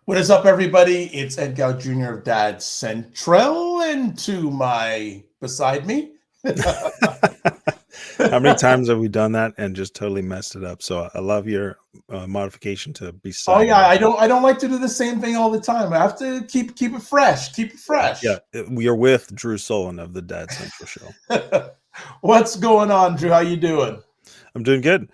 What is up, everybody? It's Ed Gow Jr. of Dad Central, and to my beside me. How many times have we done that and just totally messed it up? So I love your modification to beside. Oh yeah, I don't like to do the same thing all the time. I have to keep it fresh. Keep it fresh. Yeah, we are with Drew Solon of the Dad Central Show. What's going on, Drew? How you doing? I'm doing good.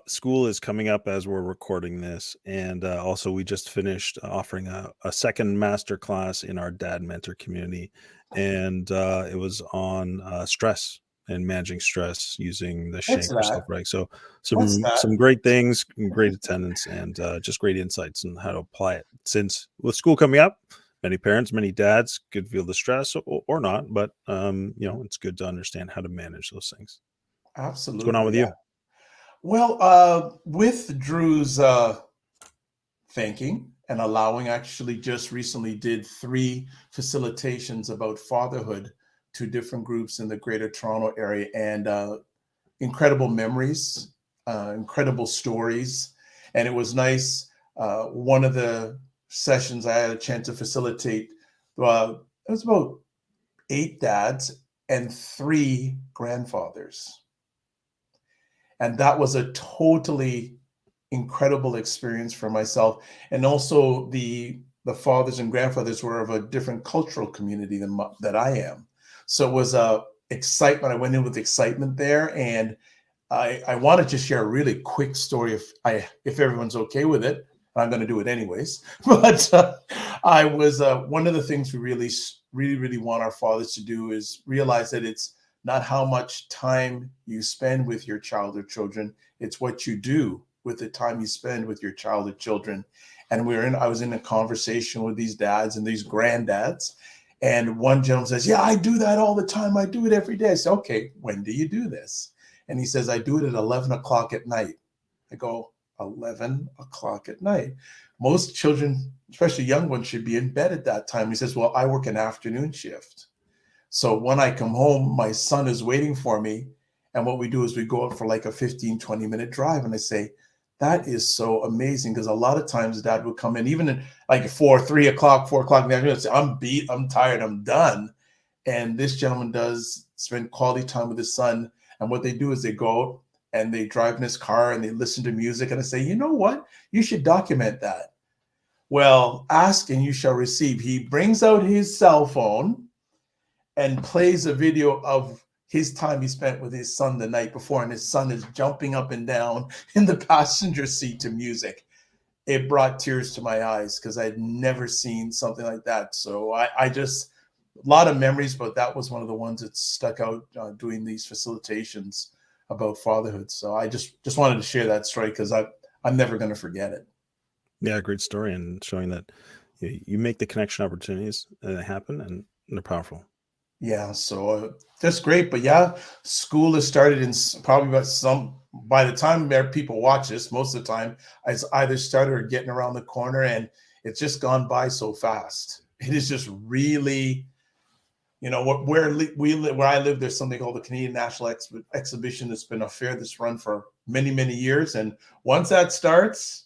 School is coming up as we're recording this, and also we just finished offering a second master class in our Dad Mentor community, and it was on stress and managing stress using the Shank yourself right. So some great things, great attendance, and just great insights on how to apply it. Since with school coming up, many parents, many dads could feel the stress or not, but it's good to understand how to manage those things. Absolutely. What's going on with you? Well, with Drew's thinking and allowing, actually just recently did 3 facilitations about fatherhood to different groups in the Greater Toronto area, and incredible memories, incredible stories. And it was nice. One of the sessions I had a chance to facilitate, it was about 8 dads and 3 grandfathers. And that was a totally incredible experience for myself. And also the fathers and grandfathers were of a different cultural community that I am. So it was excitement. I went in with excitement there. And I wanted to share a really quick story if everyone's okay with it. I'm going to do it anyways. But I was one of the things we really want our fathers to do is realize that it's not how much time you spend with your child or children, it's what you do with the time you spend with your child or children. And I was in a conversation with these dads and these granddads, and one gentleman says, "Yeah, I do that all the time. I do it every day." I say, "Okay, when do you do this?" And he says, "I do it at 11 o'clock at night." I go, 11 o'clock at night? Most children, especially young ones, should be in bed at that time. He says, "Well, I work an afternoon shift. So when I come home, my son is waiting for me. And what we do is we go out for like a 15, 20-minute drive." And I say, that is so amazing, because a lot of times Dad would come in, even in like 3 o'clock in the afternoon, and say, "I'm beat, I'm tired, I'm done." And this gentleman does spend quality time with his son. And what they do is they go out and they drive in his car and they listen to music. And I say, "You know what? You should document that." Well, ask and you shall receive. He brings out his cell phone and plays a video of his time he spent with his son the night before, and his son is jumping up and down in the passenger seat to music. It brought tears to my eyes because I'd never seen something like that. So I just, a lot of memories, but that was one of the ones that stuck out doing these facilitations about fatherhood. So I just wanted to share that story because I'm never going to forget it. Yeah, great story, and showing that you make the connection opportunities and they happen, and they're powerful. Yeah, so that's great. But yeah, school has started in probably by the time people watch this, most of the time it's either started or getting around the corner, and it's just gone by so fast. It is just really, where I live, there's something called the Canadian National Exhibition. It's been a fair that's run for many, many years. And once that starts,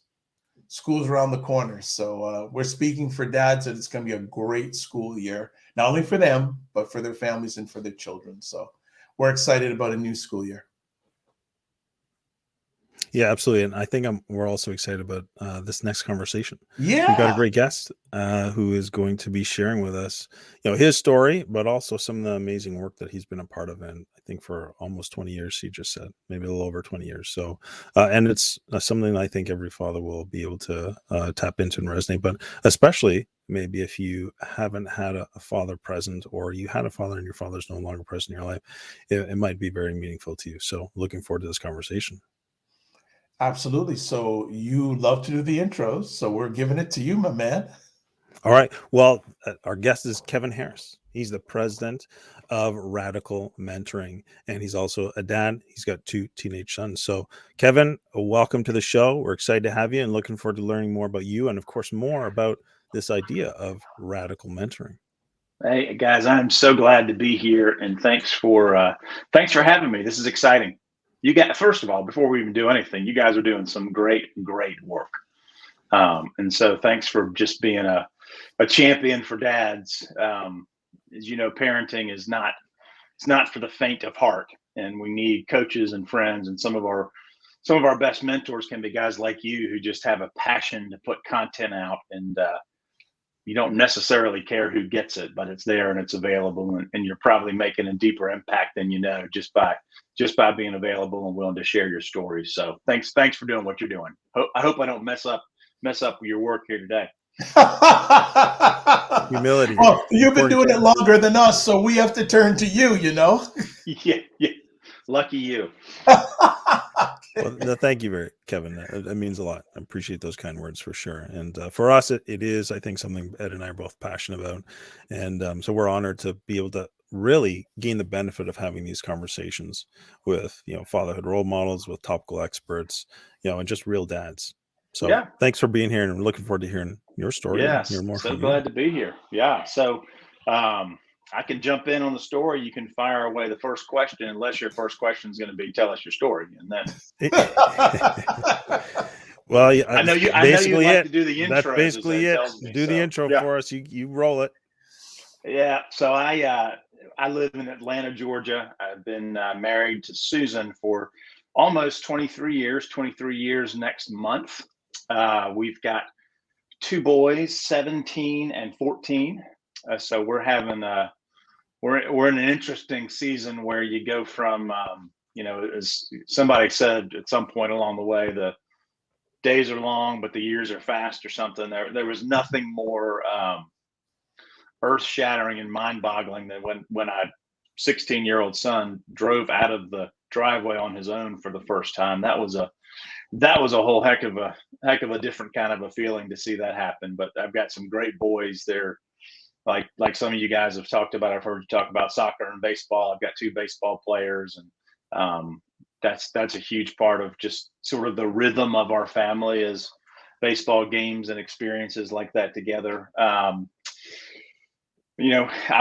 school's around the corner. So we're speaking for dads that it's going to be a great school year, not only for them, but for their families and for their children. So we're excited about a new school year. Yeah, absolutely. And I think we're also excited about this next conversation. Yeah. We've got a great guest who is going to be sharing with us, his story, but also some of the amazing work that he's been a part of. And I think for almost 20 years, he just said, maybe a little over 20 years. So, and it's something I think every father will be able to tap into and resonate, but especially maybe if you haven't had a father present, or you had a father and your father's no longer present in your life, it might be very meaningful to you. So looking forward to this conversation. Absolutely. So you love to do the intros, so we're giving it to you, my man. All right. Well, our guest is Kevin Harris. He's the president of Radial Mentoring, and he's also a dad. He's got 2 teenage sons. So, Kevin, welcome to the show. We're excited to have you and looking forward to learning more about you and, of course, more about this idea of radical mentoring. Hey, guys, I'm so glad to be here, and thanks for having me. This is exciting. First of all, before we even do anything, you guys are doing some great work. And so thanks for just being a champion for dads. As you know, parenting is it's not for the faint of heart, and we need coaches and friends, and some of our best mentors can be guys like you who just have a passion to put content out, and you don't necessarily care who gets it, but it's there and it's available, and you're probably making a deeper impact than you know just by being available and willing to share your stories. So thanks for doing what you're doing. I hope I don't mess up your work here today. Humility. Well, you've been Important. doing it longer than us, so we have to turn to you, you know? Yeah. Lucky you. Well, no, thank you Kevin. That means a lot. I appreciate those kind words for sure. And for us, it is, I think, something Ed and I are both passionate about. And so we're honored to be able to really gain the benefit of having these conversations with, fatherhood role models, with topical experts, and just real dads. So Yeah. Thanks for being here, and I'm looking forward to hearing your story. Yes, and hear more so from glad to be here. Yeah. So I can jump in on the story. You can fire away the first question, unless your first question is going to be tell us your story, and then. Well, I know you. Basically, like to do the intro. That's basically it. Do the intro for us. You roll it. Yeah. So I live in Atlanta, Georgia. I've been married to Susan for almost 23 years. 23 years next month. We've got 2 boys, 17 and 14. So we're having we're in an interesting season where you go from as somebody said at some point along the way, the days are long but the years are fast, or something. There was nothing more earth-shattering and mind-boggling than when a 16-year-old son drove out of the driveway on his own for the first time. That was a whole heck of a different kind of a feeling to see that happen. But I've got some great boys there. Like some of you guys have talked about. I've heard you talk about soccer and baseball. I've got 2 baseball players, and that's a huge part of just sort of the rhythm of our family, is baseball games and experiences like that together. I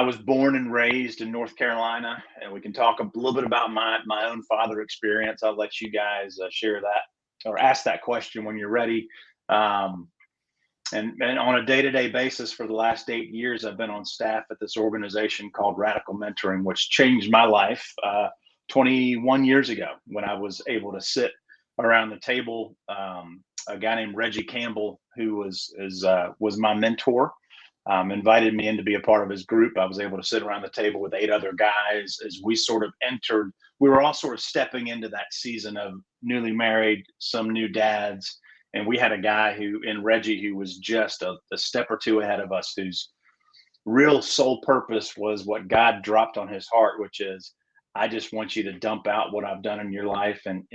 was born and raised in North Carolina, and we can talk a little bit about my own father experience. I'll let you guys share that or ask that question when you're ready. And on a day-to-day basis for the last 8 years, I've been on staff at this organization called Radical Mentoring, which changed my life 21 years ago, when I was able to sit around the table. A guy named Regi Campbell, who was my mentor, invited me in to be a part of his group. I was able to sit around the table with 8 other guys as we sort of entered. We were all sort of stepping into that season of newly married, some new dads. And we had a guy in Regi, who was just a step or 2 ahead of us, whose real sole purpose was what God dropped on his heart, which is, I just want you to dump out what I've done in your life, and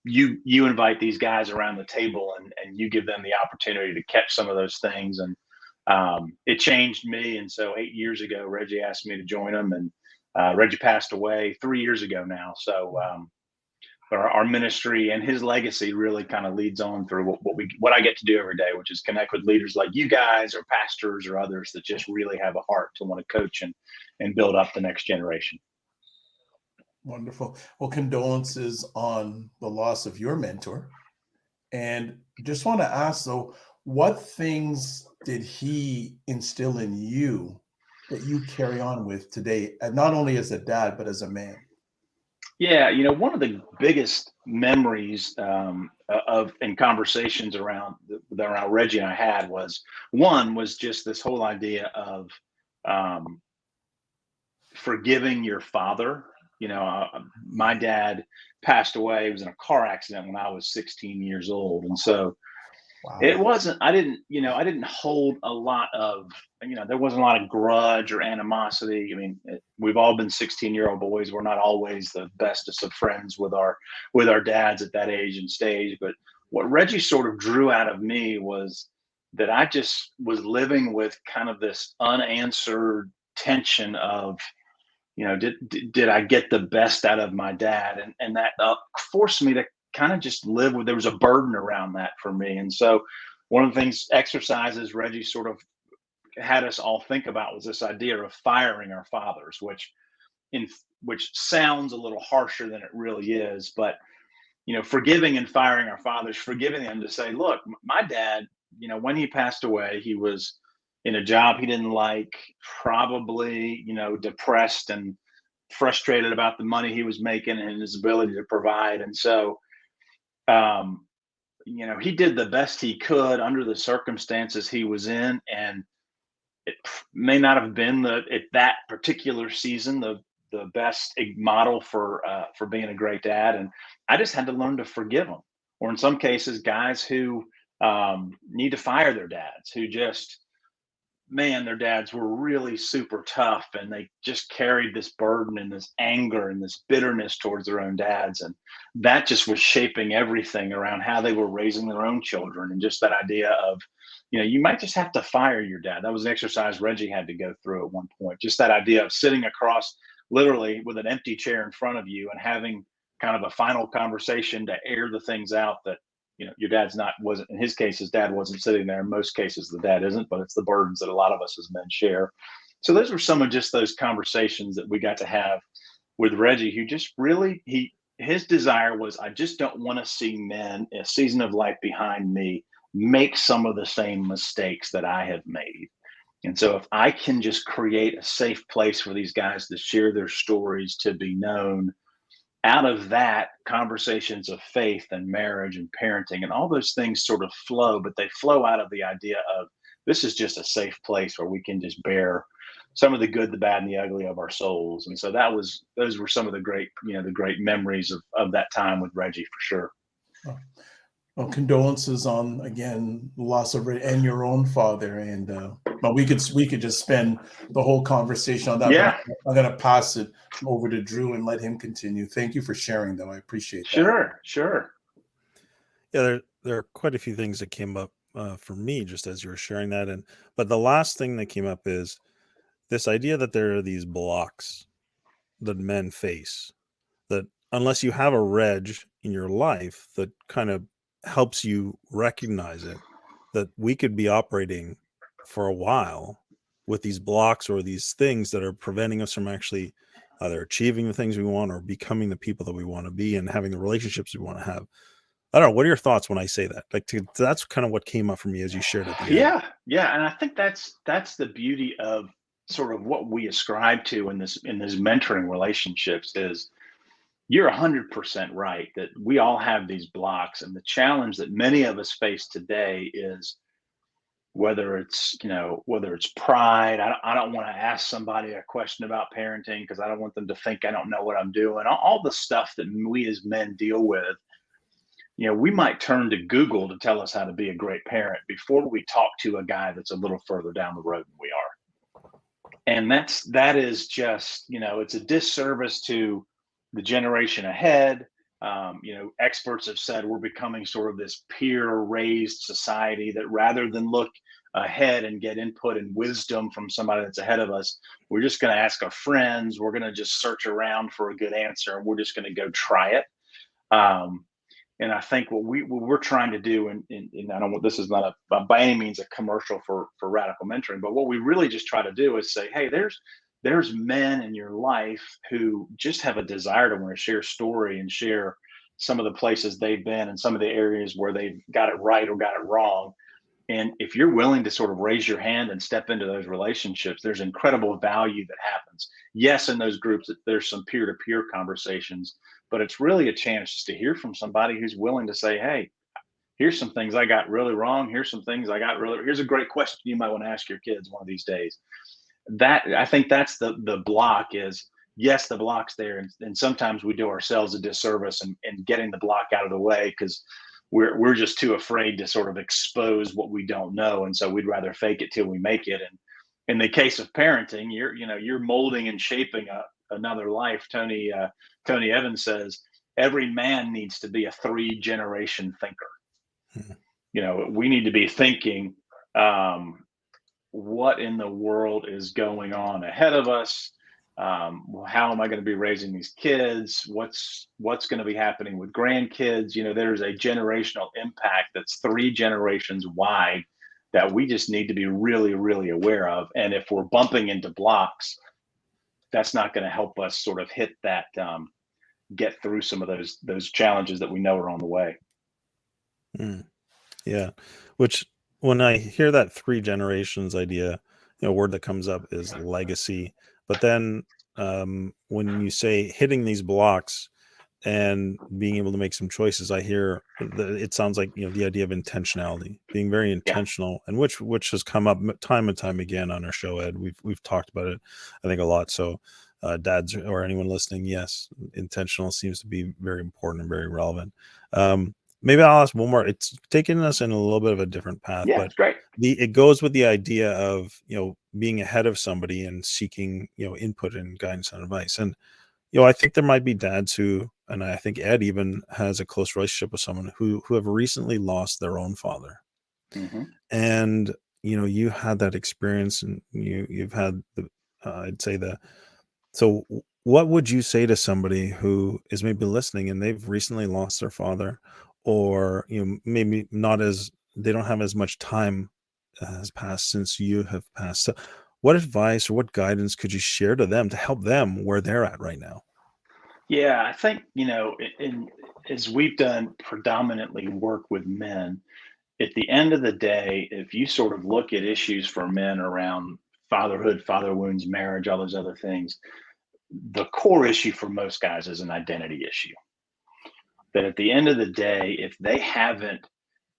you invite these guys around the table, and you give them the opportunity to catch some of those things. And it changed me. And so 8 years ago, Regi asked me to join him, and Regi passed away 3 years ago now. So our ministry and his legacy really kind of leads on through what I get to do every day, which is connect with leaders like you guys, or pastors, or others that just really have a heart to want to coach and build up the next generation. Wonderful. Well, condolences on the loss of your mentor. And just want to ask, though, what things did he instill in you that you carry on with today, not only as a dad, but as a man? Yeah, one of the biggest memories in conversations around Regi and I had was just this whole idea of forgiving your father. My dad passed away. He was in a car accident when I was 16 years old, and so Wow. it wasn't. I didn't hold a lot of. There wasn't a lot of grudge or animosity. I mean, we've all been 16-year-old boys. We're not always the bestest of friends with our dads at that age and stage. But what Regi sort of drew out of me was that I just was living with kind of this unanswered tension of, did I get the best out of my dad? And that forced me to kind of just live with, there was a burden around that for me. And so one of the exercises Regi sort of had us all think about was this idea of firing our fathers, which sounds a little harsher than it really is. But forgiving and firing our fathers, forgiving them to say, look, my dad, when he passed away, he was in a job he didn't like, probably, depressed and frustrated about the money he was making and his ability to provide. And so, he did the best he could under the circumstances he was in. And it may not have been at that particular season, the best model for being a great dad. And I just had to learn to forgive them. Or in some cases, guys who need to fire their dads, who just, man, their dads were really super tough, and they just carried this burden and this anger and this bitterness towards their own dads. And that just was shaping everything around how they were raising their own children. And just that idea of, you might just have to fire your dad. That was an exercise Regi had to go through at one point. Just that idea of sitting across, literally with an empty chair in front of you, and having kind of a final conversation to air the things out that, your dad's wasn't, in his case, his dad wasn't sitting there. In most cases, the dad isn't, but it's the burdens that a lot of us as men share. So those were some of just those conversations that we got to have with Regi, who just really, his desire was, I just don't want to see men, a season of life behind me, make some of the same mistakes that I have made. And so if I can just create a safe place for these guys to share their stories, to be known, out of that, conversations of faith and marriage and parenting and all those things sort of flow, but they flow out of the idea of, this is just a safe place where we can just bear some of the good, the bad, and the ugly of our souls. And so those were some of the great, the great memories of that time with Regi, for sure. Well, condolences on, again, loss of and your own father. And but we could just spend the whole conversation on that. Yeah. But I'm going to pass it over to Drew and let him continue. Thank you for sharing, though. I appreciate that. Sure. Yeah, there are quite a few things that came up for me just as you were sharing that. But the last thing that came up is this idea that there are these blocks that men face, that unless you have a Reg in your life that kind of helps you recognize it, that we could be operating for a while with these blocks or these things that are preventing us from actually either achieving the things we want or becoming the people that we want to be and having the relationships we want to have. I don't know. What are your thoughts when I say that? That's kind of what came up for me as you shared at the end. Yeah. And I think that's the beauty of sort of what we ascribe to in this mentoring relationships is, you're 100% right that we all have these blocks. And the challenge that many of us face today is whether it's pride. I don't want to ask somebody a question about parenting because I don't want them to think I don't know what I'm doing. All the stuff that we as men deal with, we might turn to Google to tell us how to be a great parent before we talk to a guy that's a little further down the road than we are. And that is just, it's a disservice to the generation ahead. Experts have said we're becoming sort of this peer-raised society that rather than look ahead and get input and wisdom from somebody that's ahead of us, we're just going to ask our friends. We're going to just search around for a good answer, and we're just going to go try it. And I think what we're trying to do, and I don't want, this is not by any means a commercial for Radical Mentoring, but what we really just try to do is say, hey, there's men in your life who just have a desire to want to share story and share some of the places they've been and some of the areas where they've got it right or got it wrong. And if you're willing to sort of raise your hand and step into those relationships, there's incredible value that happens. Yes, in those groups, there's some peer-to-peer conversations, but it's really a chance just to hear from somebody who's willing to say, hey, here's some things I got really wrong. Here's some things I got really, here's a great question you might want to ask your kids one of these days. I think that's the block is, yes, the block's there. And sometimes we do ourselves a disservice in getting the block out of the way because we're just too afraid to sort of expose what we don't know. And so we'd rather fake it till we make it. And in the case of parenting, you're molding and shaping another life. Tony Evans says, every man needs to be a 3-generation thinker. We need to be thinking, what in the world is going on ahead of us? How am I going to be raising these kids? What's going to be happening with grandkids? There's a generational impact that's 3 generations wide that we just need to be really, really aware of. And if we're bumping into blocks, that's not going to help us sort of hit that get through some of those challenges that we know are on the way. Yeah. Which, when I hear that 3 generations idea, a word that comes up is legacy. But then when you say hitting these blocks and being able to make some choices, I hear it sounds like, the idea of intentionality, being very intentional, and which has come up time and time again on our show, Ed. We've talked about it, I think, a lot. So dads or anyone listening, yes, intentional seems to be very important and very relevant. Maybe I'll ask one more. It's taking us in a little bit of a different path, Yeah, but it's great. it goes with the idea of, being ahead of somebody and seeking, input and guidance and advice. And, I think there might be dads who, and I think Ed even has a close relationship with someone who have recently lost their own father. Mm-hmm. And, you had that experience, and you've had I'd say so what would you say to somebody who is maybe listening and they've recently lost their father, or, maybe they don't have as much time has passed since you have passed. So what advice or what guidance could you share to them to help them where they're at right now? Yeah, I think, as we've done predominantly work with men, at the end of the day, if you sort of look at issues for men around fatherhood, father wounds, marriage, all those other things, the core issue for most guys is an identity issue. That at the end of the day, if they haven't,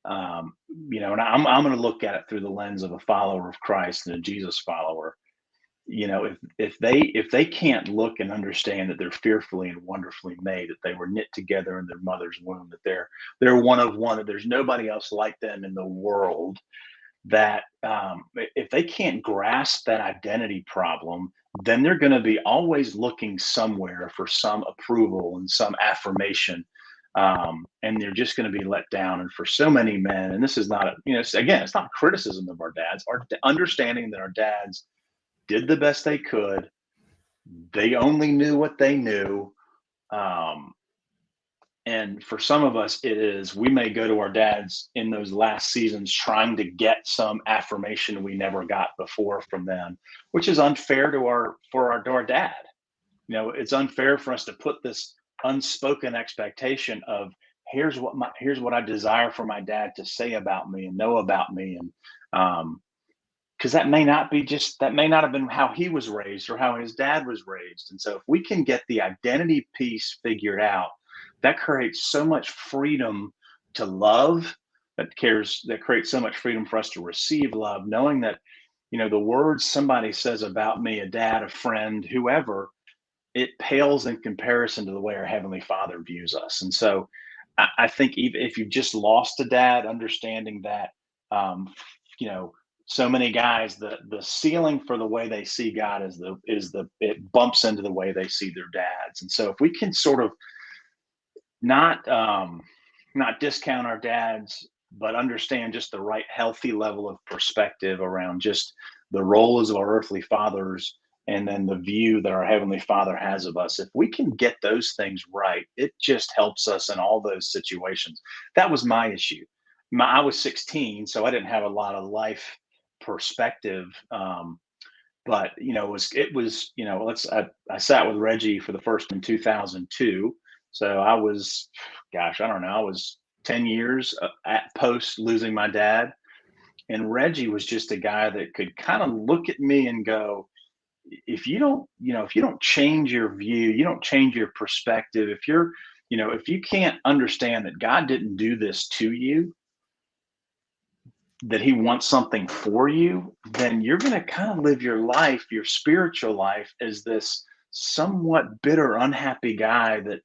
and I'm going to look at it through the lens of a follower of Christ and a Jesus follower. If they can't look and understand that they're fearfully and wonderfully made, that they were knit together in their mother's womb, that they're one of one, that there's nobody else like them in the world, that if they can't grasp that identity problem, then they're going to be always looking somewhere for some approval and some affirmation. And they're just going to be let down. And for so many men, and this is not, again, it's not criticism of our dads, our understanding that our dads did the best they could. They only knew what they knew. And for some of us, it is, we may go to our dads in those last seasons trying to get some affirmation we never got before from them, which is unfair to our dad. It's unfair for us to put this unspoken expectation of, here's what I desire for my dad to say about me and know about me. And because that may not have been how he was raised or how his dad was raised. And so if we can get the identity piece figured out, that creates so much freedom to love, that creates so much freedom for us to receive love, knowing that, the words somebody says about me, a dad, a friend, whoever, it pales in comparison to the way our Heavenly Father views us. And so I think even if you've just lost a dad, understanding that, so many guys, the ceiling for the way they see God it bumps into the way they see their dads. And so if we can sort of not discount our dads, but understand just the right healthy level of perspective around just the roles of our earthly fathers, and then the view that our Heavenly Father has of us. If we can get those things right, it just helps us in all those situations. That was my issue. I was 16, so I didn't have a lot of life perspective. But I sat with Regi for the first in 2002. So I was, I was 10 years at post losing my dad. And Regi was just a guy that could kind of look at me and go, if you don't change your view, you don't change your perspective, if you can't understand that God didn't do this to you, that he wants something for you, then you're going to kind of live your life, your spiritual life, as this somewhat bitter, unhappy guy that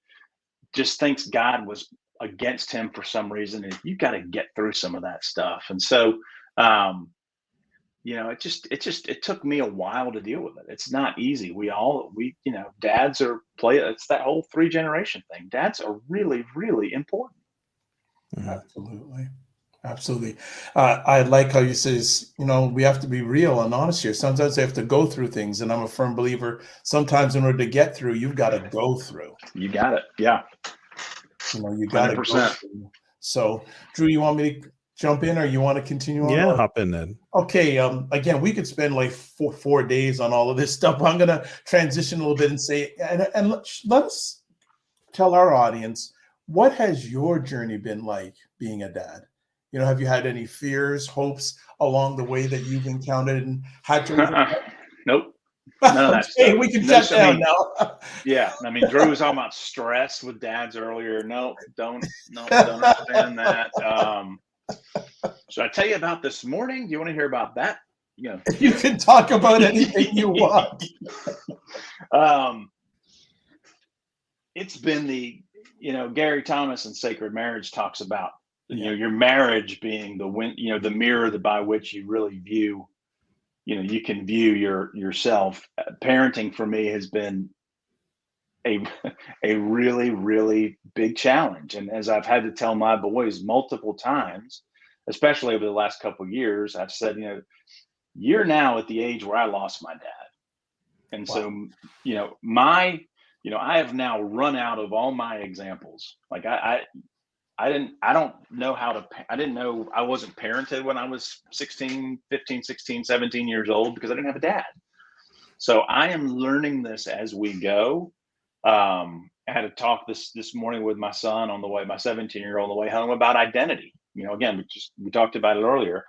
just thinks God was against him for some reason. And you got to get through some of that stuff. And so, it took me a while to deal with it. It's not easy. Dads it's that whole 3 generation thing. Dads are really, really important. Absolutely. I like how you says, we have to be real and honest here. Sometimes they have to go through things. And I'm a firm believer, sometimes in order to get through, you've got to go through. You got it. Yeah. You got to go through. So, Drew, you want me to jump in, or you want to continue on? Yeah, hop in then. Okay. Again, we could spend like four days on all of this stuff. I'm going to transition a little bit and say, and let us tell our audience, what has your journey been like being a dad? You know, have you had any fears, hopes along the way that you've encountered and had to overcome? Nope. None of that Okay, stuff. we can No, shut down now. yeah. I mean, Drew was talking about stress with dads earlier. No, don't understand that. Should I tell you about this morning? Do you want to hear about that? You know, You can talk about anything you want. It's been Gary Thomas in Sacred Marriage talks about, your marriage being the mirror by which you really view, you can view yourself. Parenting for me has been a really, really big challenge. And as I've had to tell my boys multiple times, especially over the last couple of years, I've said, you're now at the age where I lost my dad. And Wow. so, I have now run out of all my examples. Like I don't know I didn't know I wasn't parented when I was 16, 15, 16, 17 years old because I didn't have a dad. So I am learning this as we go. I had a talk this morning with my son on the way, my 17-year-old on the way home about identity. Again, we talked about it earlier.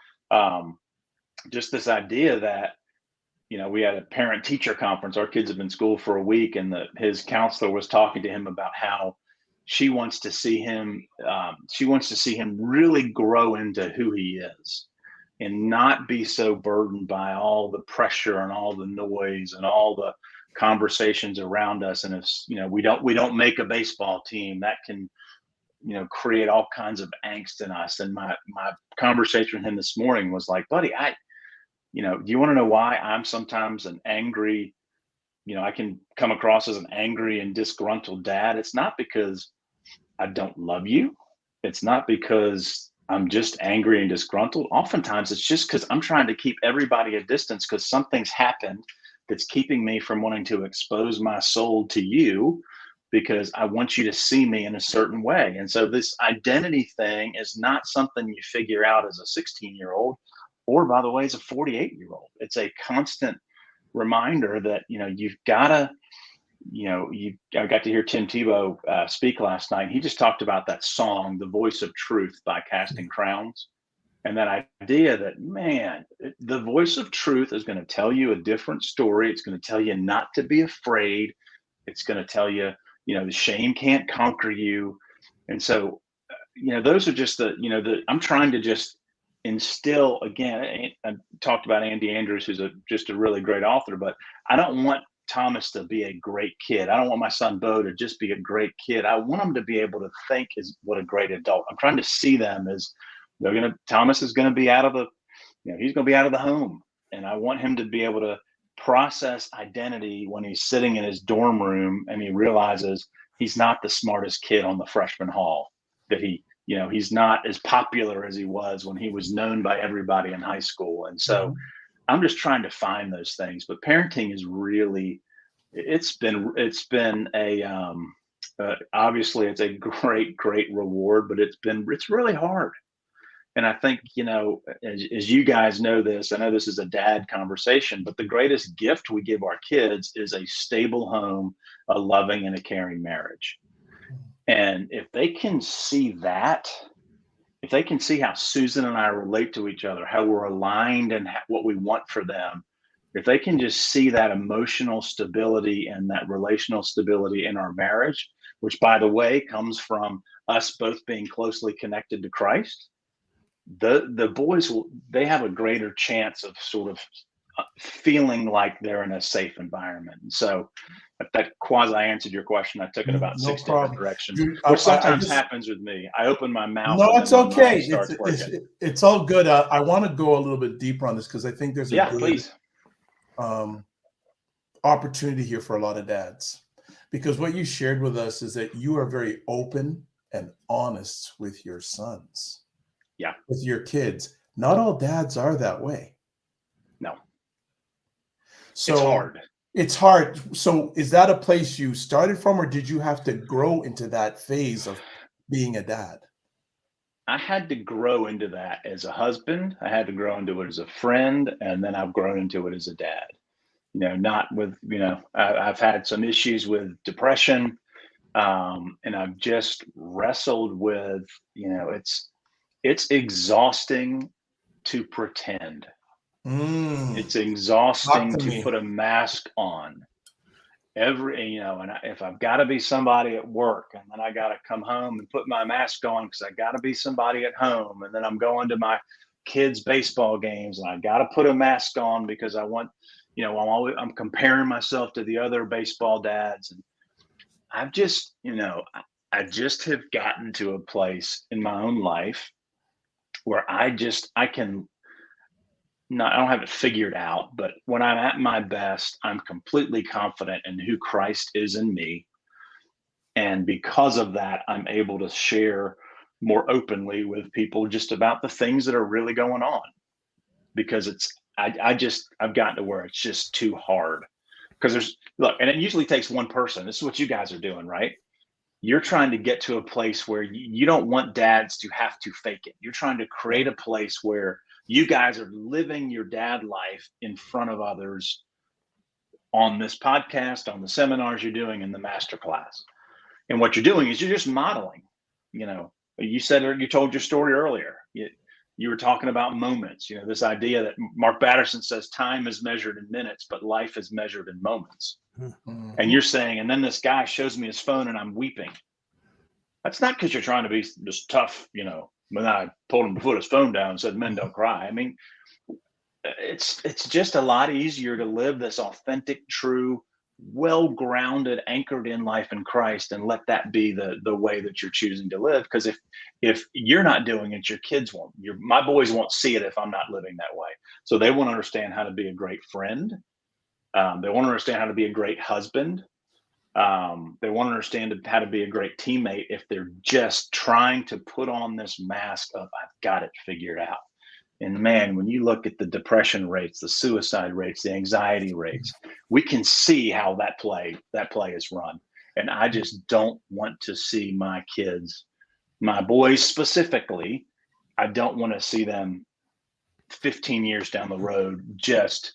Just this idea that, we had a parent teacher conference. Our kids have been in school for a week, and his counselor was talking to him about how she wants to see him really grow into who he is and not be so burdened by all the pressure and all the noise and all the conversations around us. And if we don't make a baseball team, that can create all kinds of angst in us. And my conversation with him this morning was like, buddy, do you want to know why I'm sometimes an angry, I can come across as an angry and disgruntled dad? It's not because I don't love you. It's not because I'm just angry and disgruntled. Oftentimes it's just because I'm trying to keep everybody at distance because something's happened that's keeping me from wanting to expose my soul to you because I want you to see me in a certain way. And so this identity thing is not something you figure out as a 16-year-old or, by the way, as a 48-year-old. It's a constant reminder that, you've got to, I got to hear Tim Tebow speak last night. He just talked about that song, The Voice of Truth by Casting Crowns. And that idea that, man, the voice of truth is going to tell you a different story. It's going to tell you not to be afraid. It's going to tell you, the shame can't conquer you. And so, those are just I'm trying to just instill, again, I talked about Andy Andrews, who's just a really great author, but I don't want Thomas to be a great kid. I don't want my son Bo to just be a great kid. I want him to be able to think as what a great adult. I'm trying to see them as Thomas is going to be out of he's going to be out of the home. And I want him to be able to process identity when he's sitting in his dorm room and he realizes he's not the smartest kid on the freshman hall, that he's not as popular as he was when he was known by everybody in high school. And so I'm just trying to find those things. But parenting is really, it's been a, obviously it's a great reward, but it's really hard. And I think, as you guys know this, I know this is a dad conversation, but the greatest gift we give our kids is a stable home, a loving and a caring marriage. And if they can see that, if they can see how Susan and I relate to each other, how we're aligned and what we want for them, if they can just see that emotional stability and that relational stability in our marriage, which, by the way, comes from us both being closely connected to Christ, the boys they have a greater chance of sort of feeling like they're in a safe environment. And so that quasi answered your question. I took it about No 6 problem. different directions, Dude, which sometimes happens with me. I open my mouth. No, and it's then my mind okay. starts working. It's all good. I want to go a little bit deeper on this because I think there's a good please. Opportunity here for a lot of dads. Because what you shared with us is that you are very open and honest with your sons. Yeah. With your kids. Not all dads are that way. No. So it's hard. It's hard. So is that a place you started from, or did you have to grow into that phase of being a dad? I had to grow into that as a husband. I had to grow into it as a friend. And then I've grown into it as a dad. Not with, I've had some issues with depression. And I've just wrestled with, it's exhausting to pretend. It's Talk exhausting to to me. put a mask on if I've got to be somebody at work, and then I got to come home and put my mask on because I got to be somebody at home, and then I'm going to my kids' baseball games and I got to put a mask on because I want, I'm comparing myself to the other baseball dads, and I've just, I just have gotten to a place in my own life where I can not, I don't have it figured out, but when I'm at my best, I'm completely confident in who Christ is in me. And because of that, I'm able to share more openly with people just about the things that are really going on, because I've gotten to where it's just too hard. Because look, and it usually takes one person. This is what you guys are doing, right? You're trying to get to a place where you don't want dads to have to fake it. You're trying to create a place where you guys are living your dad life in front of others on this podcast, on the seminars you're doing, in the masterclass. And what you're doing is you're just modeling. You told your story earlier. You were talking about moments, this idea that Mark Batterson says time is measured in minutes, but life is measured in moments. Mm-hmm. And you're saying, and then this guy shows me his phone and I'm weeping. That's not because you're trying to be just tough, when I told him to put his phone down and said, men don't cry. I mean, it's just a lot easier to live this authentic, true, well-grounded, anchored in life in Christ, and let that be the way that you're choosing to live. Because if you're not doing it, your kids won't. My boys won't see it if I'm not living that way. So they want to understand how to be a great friend. They want to understand how to be a great husband. They want to understand how to be a great teammate if they're just trying to put on this mask of I've got it figured out. And man, when you look at the depression rates, the suicide rates, the anxiety rates, we can see how that play is run. And I just don't want to see my kids, my boys specifically, I don't want to see them 15 years down the road just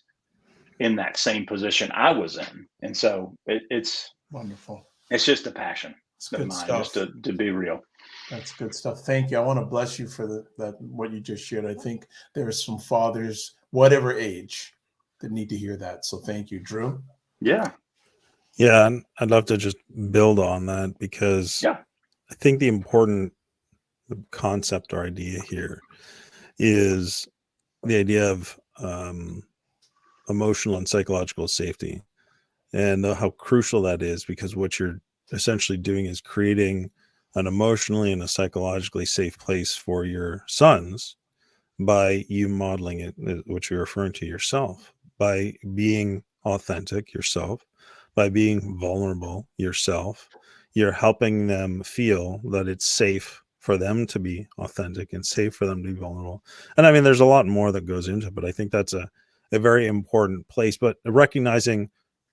in that same position I was in. And so it's Wonderful. It's just a passion of mine, Stuff. just to be real. That's good stuff. Thank you. I want to bless you for what you just shared. I think there are some fathers, whatever age, that need to hear that. So thank you, Drew. Yeah. Yeah, and I'd love to just build on that, because I think the important concept or idea here is the idea of emotional and psychological safety, and how crucial that is, because what you're essentially doing is creating an emotionally and a psychologically safe place for your sons by you modeling it, what you're referring to yourself, by being authentic yourself, by being vulnerable yourself. You're helping them feel that it's safe for them to be authentic and safe for them to be vulnerable. And I mean, there's a lot more that goes into it, but I think that's a very important place. But recognizing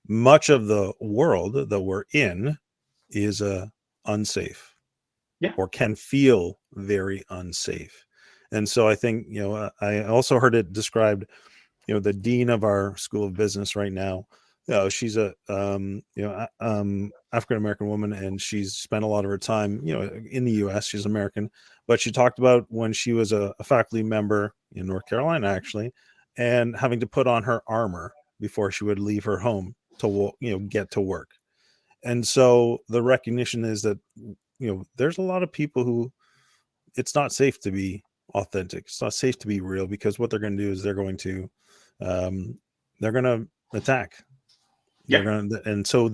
much of the world that we're in is unsafe, or can feel very unsafe. And so I think, I also heard it described, the dean of our School of Business right now, she's a African-American woman, and she's spent a lot of her time, in the US. She's American, but she talked about when she was a faculty member in North Carolina, actually, and having to put on her armor before she would leave her home to, get to work. And so the recognition is that, there's a lot of people who it's not safe to be authentic. It's not safe to be real, because what they're going to do is they're going to attack. And so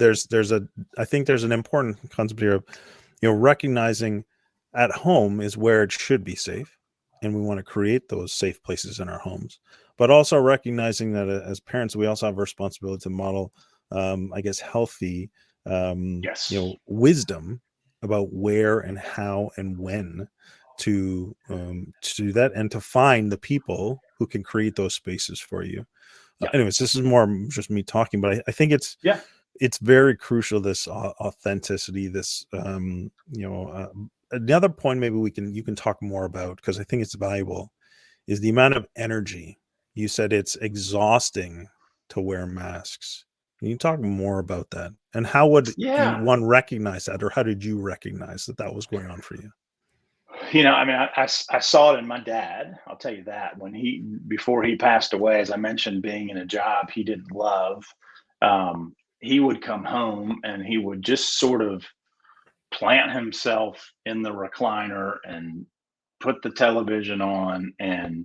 I think there's an important concept here of, recognizing at home is where it should be safe, and we want to create those safe places in our homes, but also recognizing that as parents, we also have a responsibility to model, I guess, healthy, wisdom about where and how and when to do that, and to find the people who can create those spaces for you. Anyways, this is more just me talking, but I think it's very crucial, this authenticity, this another point maybe you can talk more about, because I think it's valuable, is the amount of energy. You said it's exhausting to wear masks. Can you talk more about that? And how would Yeah. one recognize that, or how did you recognize that that was going on for you? I mean, I saw it in my dad. I'll tell you that before he passed away, as I mentioned, being in a job he didn't love, he would come home and he would just sort of plant himself in the recliner and put the television on and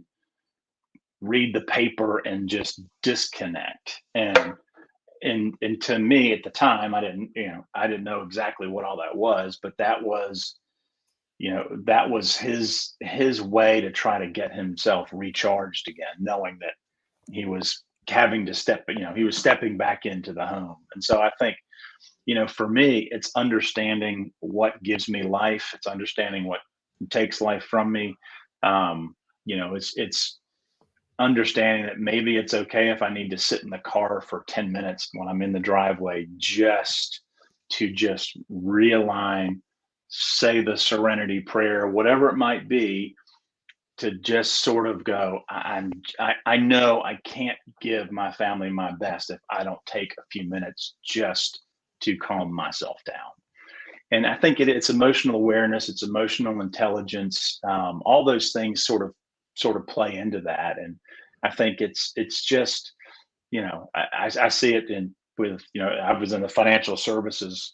read the paper and just disconnect. And to me at the time, I didn't know exactly what all that was, but that was his way to try to get himself recharged again, knowing that he was having to he was stepping back into the home. And so I think, for me, it's understanding what gives me life. It's understanding what takes life from me. It's understanding that maybe it's okay if I need to sit in the car for 10 minutes when I'm in the driveway, just realign, say the serenity prayer, whatever it might be, to just sort of go, I know I can't give my family my best if I don't take a few minutes just to calm myself down. And I think it's emotional awareness, it's emotional intelligence, all those things sort of play into that. And I think it's just, I see it I was in the financial services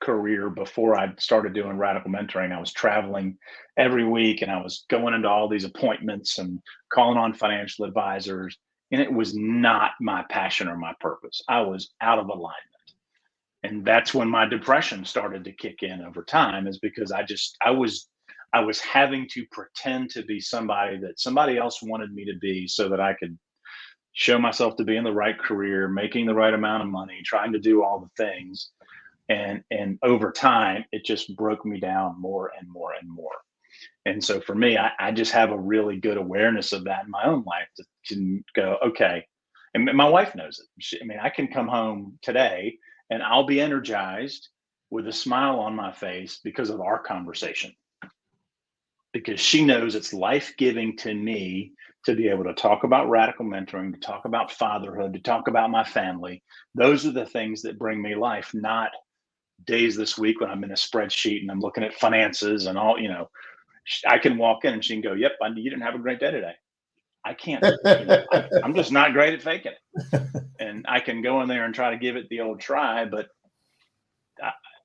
career before I started doing radical mentoring. I was traveling every week and I was going into all these appointments and calling on financial advisors. And it was not my passion or my purpose. I was out of alignment. And that's when my depression started to kick in over time, is because I was having to pretend to be somebody that somebody else wanted me to be so that I could show myself to be in the right career, making the right amount of money, trying to do all the things. And over time, it just broke me down more and more and more. And so for me, I just have a really good awareness of that in my own life to can go, okay. And my wife knows it. I can come home today and I'll be energized with a smile on my face because of our conversation. Because she knows it's life-giving to me to be able to talk about radical mentoring, to talk about fatherhood, to talk about my family. Those are the things that bring me life, not days this week when I'm in a spreadsheet and I'm looking at finances and all. I can walk in and she can go, "Yep, you didn't have a great day today." I can't, I'm just not great at faking it. And I can go in there and try to give it the old try, but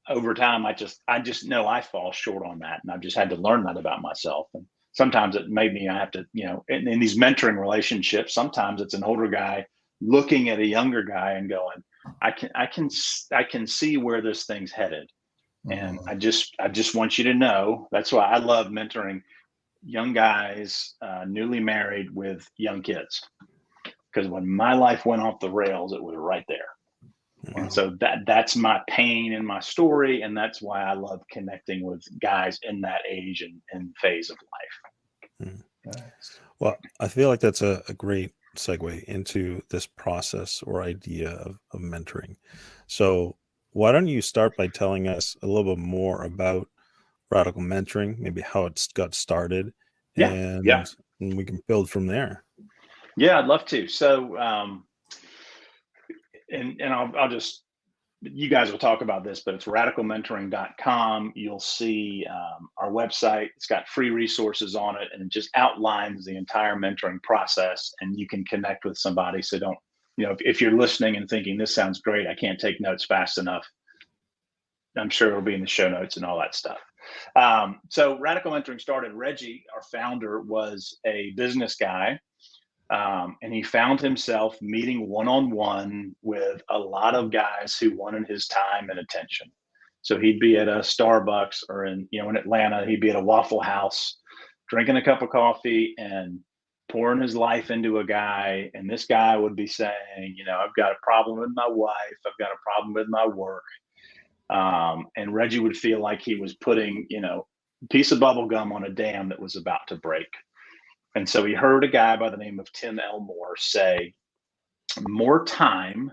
over time, I just know I fall short on that. And I've just had to learn that about myself. And sometimes it made me, I have to, in these mentoring relationships, sometimes it's an older guy looking at a younger guy and going, I can see where this thing's headed. And I just want you to know, that's why I love mentoring young guys, newly married with young kids. Because when my life went off the rails, it was right there. And so that's my pain and my story. And that's why I love connecting with guys in that age and phase of life. Nice. Well, I feel like that's a great segue into this process or idea of mentoring. So why don't you start by telling us a little bit more about radical mentoring, maybe how it's got started, Yeah. and we can build from there. Yeah, I'd love to. So, and I'll just, you guys will talk about this, but it's radicalmentoring.com. You'll see our website. It's got free resources on it, and it just outlines the entire mentoring process, and you can connect with somebody. So don't, if you're listening and thinking, this sounds great, I can't take notes fast enough, I'm sure it'll be in the show notes and all that stuff. So Radical Mentoring started. Regi, our founder, was a business guy. And he found himself meeting one-on-one with a lot of guys who wanted his time and attention. So he'd be at a Starbucks or in Atlanta, he'd be at a Waffle House, drinking a cup of coffee and pouring his life into a guy. And this guy would be saying, I've got a problem with my wife. I've got a problem with my work. And Regi would feel like he was putting, a piece of bubble gum on a dam that was about to break. And so he heard a guy by the name of Tim Elmore say, more time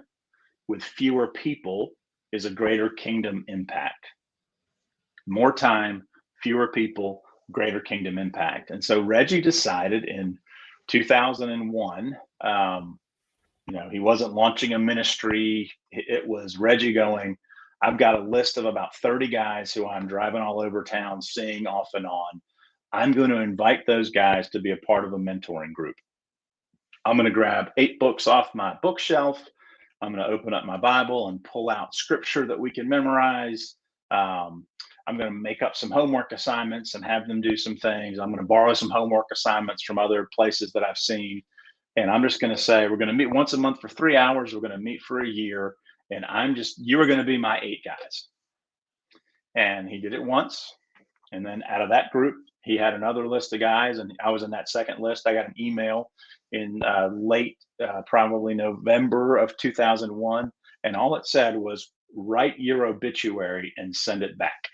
with fewer people is a greater kingdom impact. More time, fewer people, greater kingdom impact. And so Regi decided in 2001, He wasn't launching a ministry. It was Regi going, I've got a list of about 30 guys who I'm driving all over town, seeing off and on. I'm going to invite those guys to be a part of a mentoring group. I'm going to grab 8 books off my bookshelf. I'm going to open up my Bible and pull out scripture that we can memorize. I'm going to make up some homework assignments and have them do some things. I'm going to borrow some homework assignments from other places that I've seen. And I'm just going to say, we're going to meet once a month for 3 hours. We're going to meet for a year. And you are going to be my 8 guys. And he did it once. And then out of that group, he had another list of guys. And I was in that second list. I got an email in late, probably November of 2001. And all it said was, write your obituary and send it back.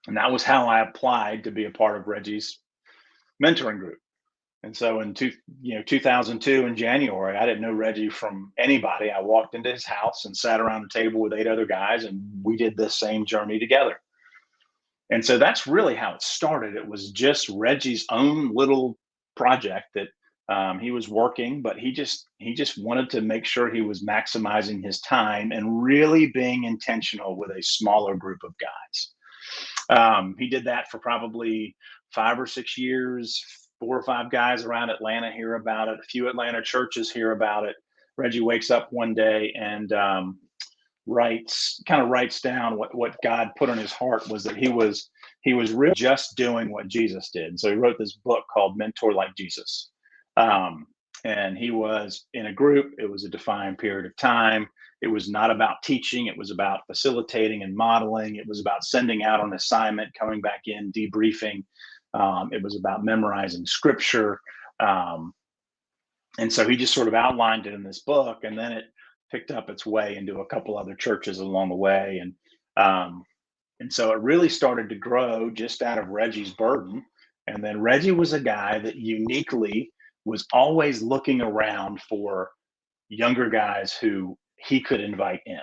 And that was how I applied to be a part of Regi's mentoring group. And so in 2002 in January, I didn't know Regi from anybody. I walked into his house and sat around a table with 8 other guys, and we did this same journey together. And so that's really how it started. It was just Regi's own little project that he was working, but he just wanted to make sure he was maximizing his time and really being intentional with a smaller group of guys. He did that for probably 5 or 6 years. 4 or 5 guys around Atlanta hear about it. A few Atlanta churches hear about it. Regi wakes up one day and writes down what God put on his heart was that he was really just doing what Jesus did. And so he wrote this book called Mentor Like Jesus. And he was in a group. It was a defined period of time. It was not about teaching. It was about facilitating and modeling. It was about sending out on assignment, coming back in, debriefing. It was about memorizing scripture. And so he just sort of outlined it in this book, and then it picked up its way into a couple other churches along the way. And so it really started to grow just out of Regi's burden. And then Regi was a guy that uniquely was always looking around for younger guys who he could invite in.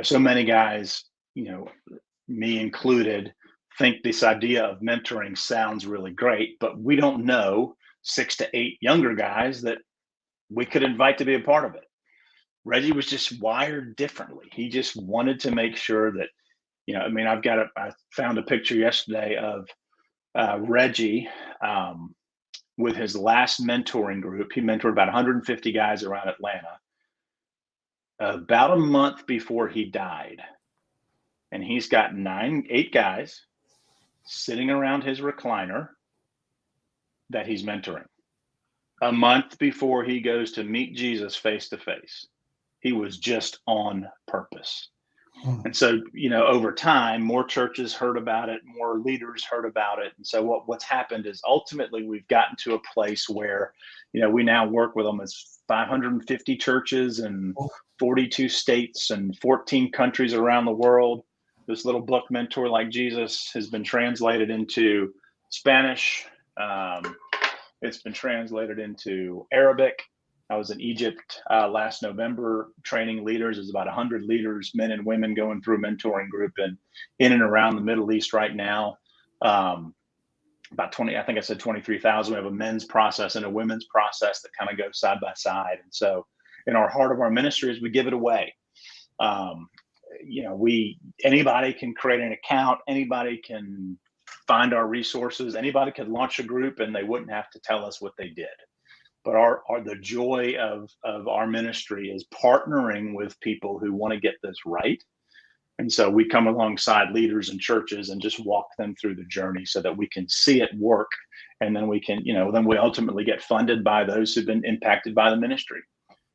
So many guys, me included, think this idea of mentoring sounds really great, but we don't know 6 to 8 younger guys that we could invite to be a part of it. Regi was just wired differently. He just wanted to make sure that, I found a picture yesterday of Regi with his last mentoring group. He mentored about 150 guys around Atlanta about a month before he died. And he's got 8 guys sitting around his recliner that he's mentoring. A month before he goes to meet Jesus face to face. He was just on purpose. And so, over time, more churches heard about it, more leaders heard about it. And so what's happened is ultimately we've gotten to a place where, we now work with almost 550 churches in 42 states and 14 countries around the world. This little book, Mentor Like Jesus, has been translated into Spanish. It's been translated into Arabic. I was in Egypt last November training leaders. There's about 100 leaders, men and women, going through a mentoring group in and around the Middle East right now. About 20, I think I said 23,000. We have a men's process and a women's process that kind of go side by side. And so in our heart of our ministry is we give it away. Anybody can create an account. Anybody can find our resources. Anybody could launch a group and they wouldn't have to tell us what they did. But the joy of our ministry is partnering with people who want to get this right. And so we come alongside leaders and churches and just walk them through the journey so that we can see it work. And then we can, then we ultimately get funded by those who've been impacted by the ministry.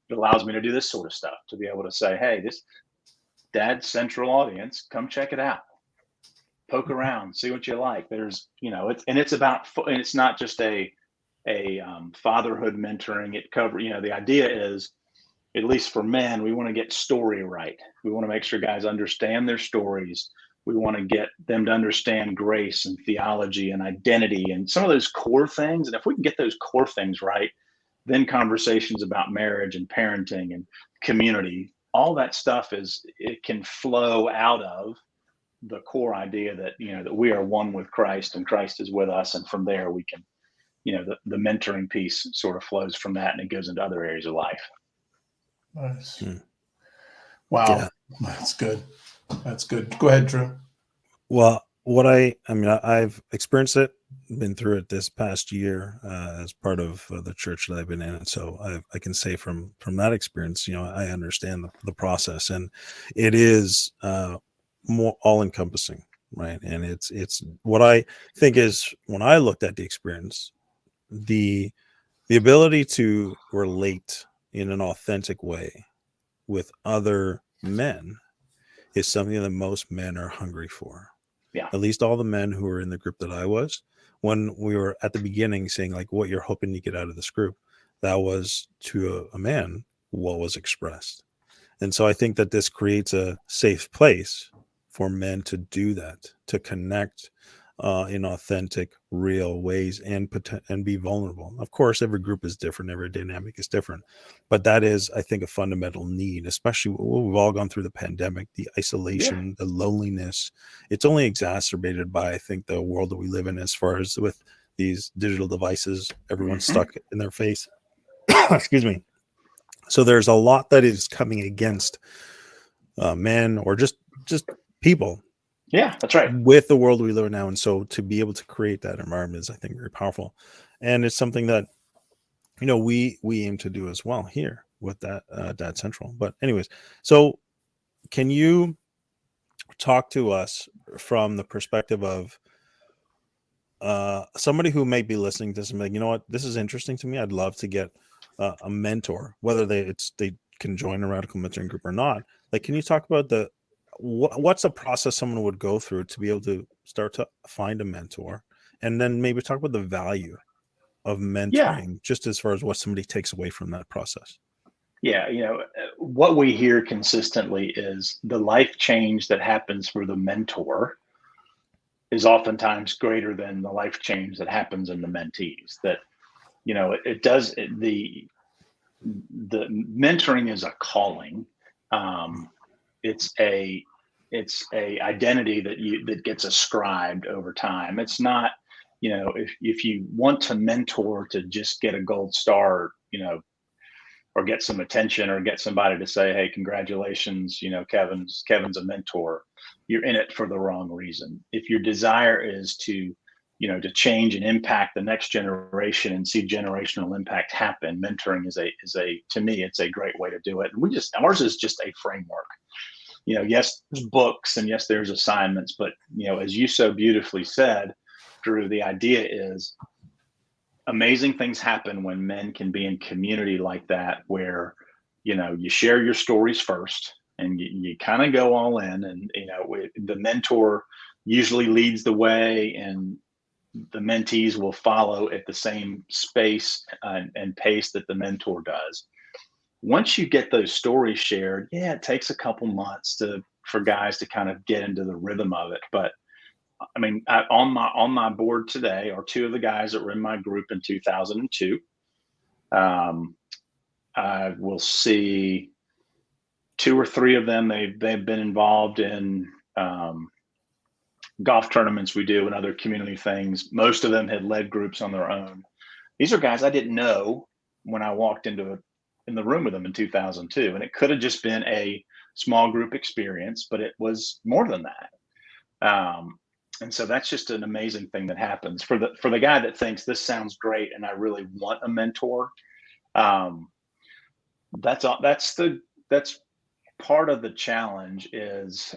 It allows me to do this sort of stuff, to be able to say, hey, this Dad's Central audience, come check it out. Poke around, see what you like. There's, it's not just a fatherhood mentoring. It covers, the idea is, at least for men, we want to get story right. We want to make sure guys understand their stories. We want to get them to understand grace and theology and identity and some of those core things. And if we can get those core things right, then conversations about marriage and parenting and community, all that stuff it can flow out of the core idea that, that we are one with Christ and Christ is with us. And from there we can, the mentoring piece sort of flows from that, and it goes into other areas of life. Nice. Hmm. Wow. Yeah. That's good. That's good. Go ahead, Drew. Well, I've experienced it, been through it this past year as part of the church that I've been in, and so I can say from that experience, I understand the process, and it is more all encompassing, right? And it's what I think is, when I looked at the experience, the ability to relate in an authentic way with other men is something that most men are hungry for. Yeah. At least all the men who were in the group that I was, when we were at the beginning saying like what you're hoping to get out of this group, that was to a man what was expressed. And so I think that this creates a safe place for men to do that, to connect in authentic, real ways, and be vulnerable. Of course, every group is different, every dynamic is different, but that is, I think, a fundamental need. Especially we've all gone through the pandemic, the isolation, the loneliness. It's only exacerbated by, I think, the world that we live in, as far as with these digital devices, everyone's stuck in their face. Excuse me. So there's a lot that is coming against men, or just people. Yeah, that's right. With the world we live in now. And so to be able to create that environment is, I think, very powerful. And it's something that, we aim to do as well here with that Dad Central. But anyways, so can you talk to us from the perspective of somebody who may be listening to this and be like, you know what, this is interesting to me. I'd love to get a mentor, whether they can join a radical mentoring group or not. Like, can you talk about what's a process someone would go through to be able to start to find a mentor, and then maybe talk about the value of mentoring, just as far as what somebody takes away from that process? Yeah, what we hear consistently is the life change that happens for the mentor is oftentimes greater than the life change that happens in the mentees. That the mentoring is a calling. It's a identity that gets ascribed over time. It's not, if you want to mentor to just get a gold star, or get some attention, or get somebody to say, hey, congratulations, Kevin's a mentor, you're in it for the wrong reason. If your desire is to change and impact the next generation and see generational impact happen, mentoring is to me, it's a great way to do it. And ours is just a framework. Yes, there's books, and yes, there's assignments, but as you so beautifully said, Drew, the idea is amazing things happen when men can be in community like that, where you share your stories first, and you kind of go all in, and the mentor usually leads the way, and the mentees will follow at the same space and pace that the mentor does. Once you get those stories shared, it takes a couple months for guys to kind of get into the rhythm of it. But I mean, on my board today are two of the guys that were in my group in 2002. I will see two or three of them. They've been involved in golf tournaments we do and other community things. Most of them had led groups on their own. These are guys I didn't know when I walked in the room with them in 2002, and it could have just been a small group experience, but it was more than that. And so that's just an amazing thing that happens for the guy that thinks this sounds great and I really want a mentor. That's part of the challenge is,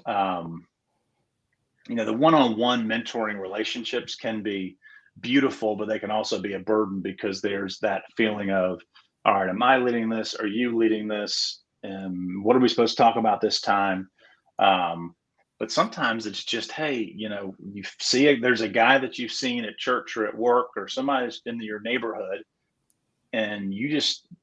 the one-on-one mentoring relationships can be beautiful, but they can also be a burden, because there's that feeling of, all right, am I leading this? Are you leading this? And what are we supposed to talk about this time? But sometimes it's just, hey, you see there's a guy that you've seen at church or at work or somebody's in your neighborhood, and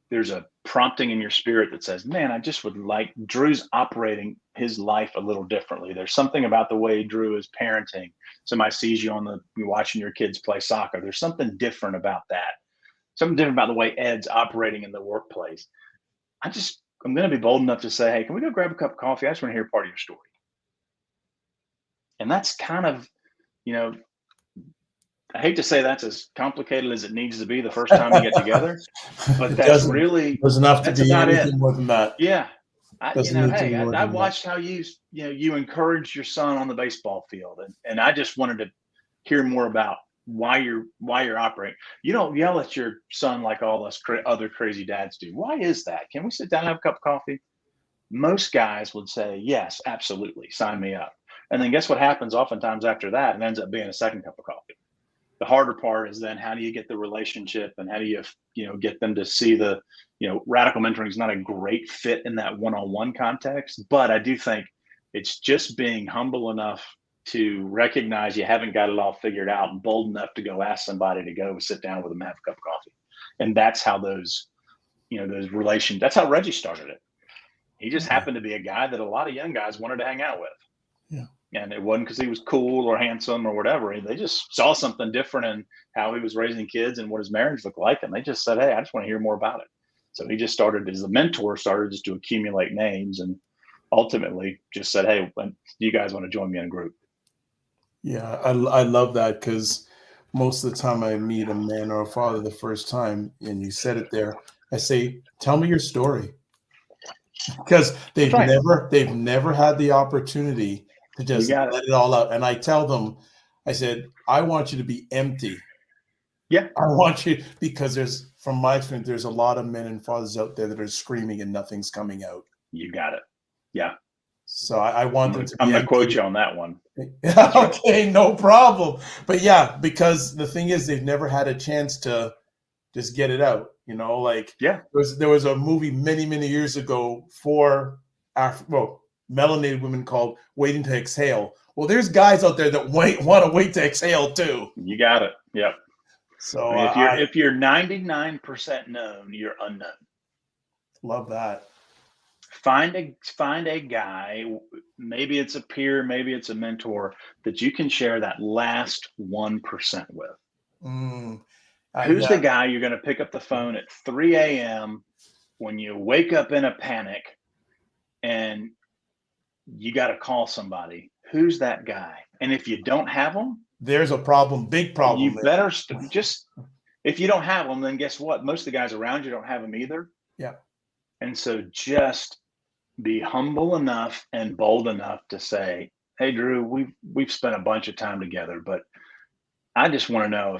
there's a prompting in your spirit that says, man, I just would like, Drew's operating his life a little differently. There's something about the way Drew is parenting. Somebody sees you're watching your kids play soccer. There's something different about that. Something different about the way Ed's operating in the workplace. I'm going to be bold enough to say, hey, can we go grab a cup of coffee? I just want to hear part of your story. And that's kind of, I hate to say that's as complicated as it needs to be the first time you get together, but It that's doesn't. really, Doesn't have to that's be about it. anything more than that. Yeah. Doesn't need to Hey, be more I than that. watched how you encouraged your son on the baseball field, and I just wanted to hear more about why you're operating. You don't yell at your son like all us other crazy dads do. Why is that? Can we sit down and have a cup of coffee? Most guys would say, yes, absolutely, sign me up. And then guess what happens oftentimes after that? It ends up being a second cup of coffee. The harder part is then how do you get the relationship, and how do you get them to see the, radical mentoring is not a great fit in that one-on-one context. But I do think it's just being humble enough to recognize you haven't got it all figured out, and bold enough to go ask somebody to go sit down with them, have a cup of coffee. And that's how those relations, that's how Reggie started it. He just happened to be a guy that a lot of young guys wanted to hang out with. Yeah. And it wasn't because he was cool or handsome or whatever. They just saw something different in how he was raising kids and what his marriage looked like. And they just said, hey, I just want to hear more about it. So he just started, as a mentor, started just to accumulate names, and ultimately just said, hey, do you guys want to join me in a group? Yeah, I love that, because most of the time I meet a man or a father the first time, and you said it there, I say, tell me your story. Because they've right. never had the opportunity to just let it all out. And I tell them, I said, I want you to be empty. Yeah. I want you, because from my experience, there's a lot of men and fathers out there that are screaming and nothing's coming out. You got it. Yeah. So I want them to be I'm going to empty. quote you on that one. Okay, no problem. But yeah, because the thing is, they've never had a chance to just get it out. There was a movie many years ago for melanated women called Waiting to Exhale. Well, there's guys out there that want to wait to exhale too. You got it. Yep. So if you're 99% known, you're unknown. Love that. Find a guy, maybe it's a peer, maybe it's a mentor, that you can share that last 1% with. Who's the guy you're going to pick up the phone at 3 a.m. when you wake up in a panic and you got to call somebody? Who's that guy? And if you don't have them, there's a problem, big problem. You better if you don't have them, then guess what? Most of the guys around you don't have them either. Yeah. And so just be humble enough and bold enough to say, hey, Drew, we've spent a bunch of time together, but I just want to know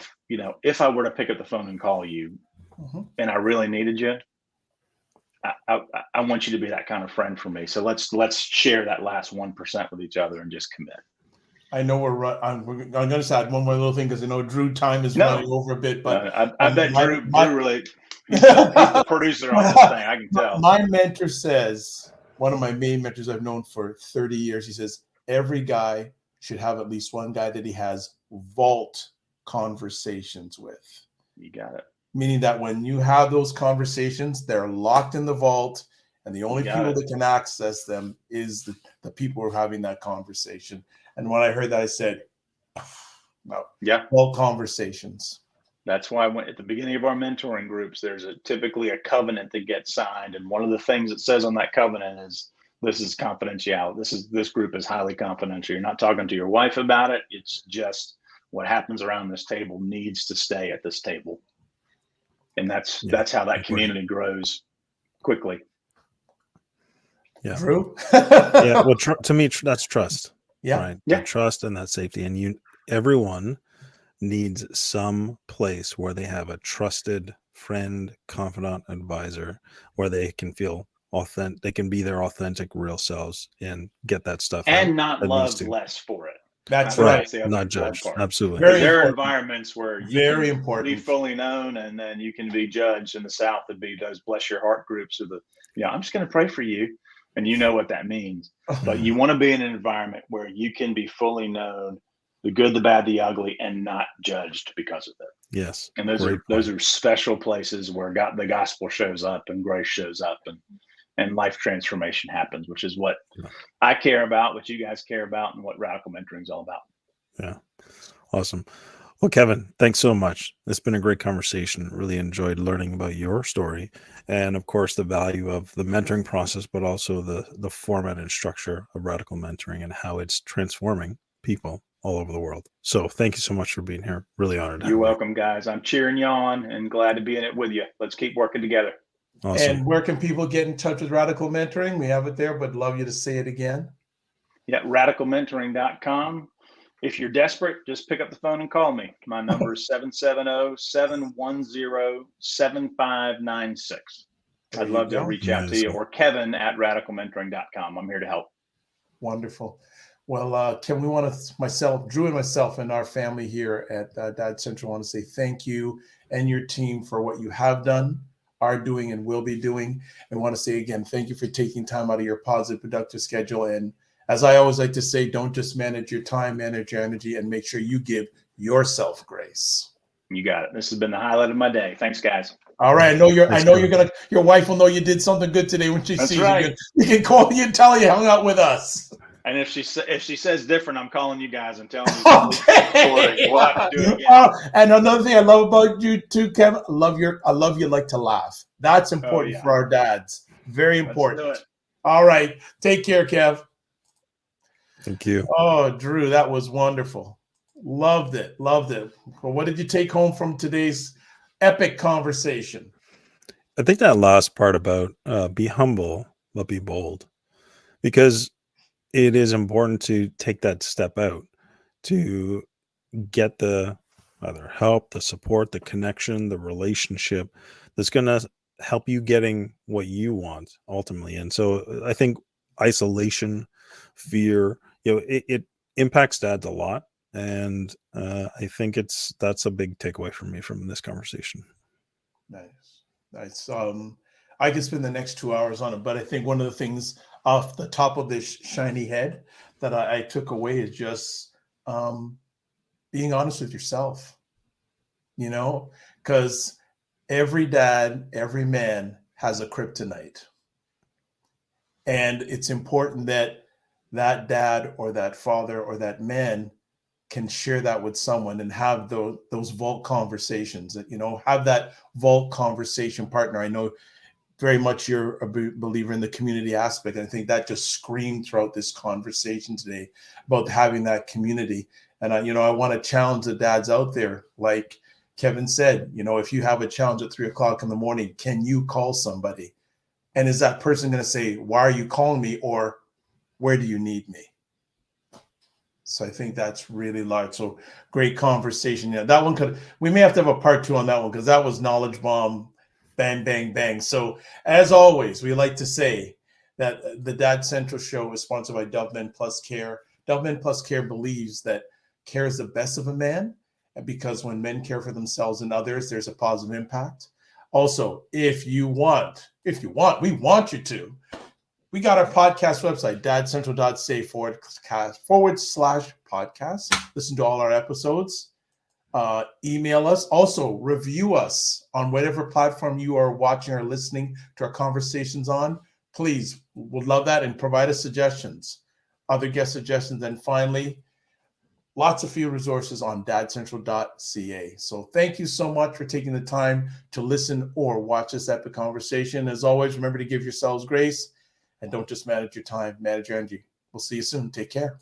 if I were to pick up the phone and call you and I really needed you, I want you to be that kind of friend for me. So let's share that last 1% with each other and just commit. I know I'm going to add one more little thing, because I know Drew time is running over a bit, but I bet Drew really, he's the producer on this thing. I can tell. My mentor says, one of my main mentors I've known for 30 years, he says, every guy should have at least one guy that he has vault conversations with. You got it. Meaning that when you have those conversations, they're locked in the vault, and the only people that can access them is the people who are having that conversation. And when I heard that, I said, no. Yeah. Vault conversations. That's why at the beginning of our mentoring groups, there's typically a covenant that gets signed. And one of the things it says on that covenant is, this is confidentiality. This group is highly confidential. You're not talking to your wife about it. It's just what happens around this table needs to stay at this table. And that's how that community grows quickly. Yeah. True. Yeah. Well, to me, that's trust. Yeah. Right. Yeah. That trust and that safety. And everyone needs some place where they have a trusted friend, confidant, advisor, where they can feel authentic. They can be their authentic, real selves and get that stuff and not loved less for it. That's right. Not judged. Absolutely. There are environments where you very can important. Be fully known, and then you can be judged. In the South, it'd be those bless your heart groups, or I'm just going to pray for you, and you know what that means. But you want to be in an environment where you can be fully known, the good, the bad, the ugly, and not judged because of it. Yes. And those are special places where the gospel shows up and grace shows up, and life transformation happens, which is what I care about, what you guys care about, and what Radical Mentoring is all about. Yeah. Awesome. Well, Kevin, thanks so much. It's been a great conversation. Really enjoyed learning about your story and, of course, the value of the mentoring process, but also the format and structure of Radical Mentoring and how it's transforming people all over the world. So thank you so much for being here. Really honored to have You're you. welcome, guys. I'm cheering you on and glad to be in it with you. Let's keep working together. Awesome. And where can people get in touch with Radical Mentoring? We have it there, but love you to say it again. Yeah, radicalmentoring.com. If you're desperate, just pick up the phone and call me. My number is 770-710-7596. I'd love to reach out to you, or Kevin@radicalmentoring.com. I'm here to help. Wonderful. Well, Kim, we want to, Drew and myself and our family here at Dad Central want to say thank you and your team for what you have done, are doing, and will be doing. And want to say again, thank you for taking time out of your positive, productive schedule. And as I always like to say, don't just manage your time, manage your energy, and make sure you give yourself grace. You got it. This has been the highlight of my day. Thanks, guys. All right. Your wife will know you did something good today when she sees right. you can call you and tell her you hung out with us. And if she says different, I'm calling you guys and telling you. Okay. We'll have to do it again. And another thing I love about you too, Kevin, I love you like to laugh. That's important for our dads. Very important. Let's do it. All right. Take care, Kev. Thank you. Oh, Drew, that was wonderful. Loved it. Well, what did you take home from today's epic conversation? I think that last part about be humble, but be bold, because it is important to take that step out to get the either help, the support, the connection, the relationship that's going to help you getting what you want ultimately. And so I think isolation, fear, it impacts dads a lot. And I think that's a big takeaway for me from this conversation. Nice. I could spend the next 2 hours on it, but I think one of the things off the top of this shiny head that I took away is just being honest with yourself, because every dad, every man has a kryptonite. And it's important that dad or that father or that man can share that with someone and have those vault conversations, have that vault conversation partner. I know very much you're a believer in the community aspect. And I think that just screamed throughout this conversation today about having that community. And I want to challenge the dads out there. Like Kevin said, if you have a challenge at 3:00 in the morning, can you call somebody? And is that person going to say, why are you calling me? Or where do you need me? So I think that's really large. So great conversation. That one we may have to have a part 2 on that one, because that was knowledge bomb, bang, bang, bang. So as always, we like to say that the Dad Central show is sponsored by Dove Men Plus Care. Dove Men Plus Care believes that care is the best of a man, because when men care for themselves and others, there's a positive impact. Also, we want you to. We got our podcast website, dadcentral.ca/podcast. Listen to all our episodes. Email us. Also, review us on whatever platform you are watching or listening to our conversations on. Please, would love that, and provide us suggestions, other guest suggestions. And finally, lots of free resources on dadcentral.ca. So thank you so much for taking the time to listen or watch this epic conversation. As always, remember to give yourselves grace. And don't just manage your time, manage your energy. We'll see you soon. Take care.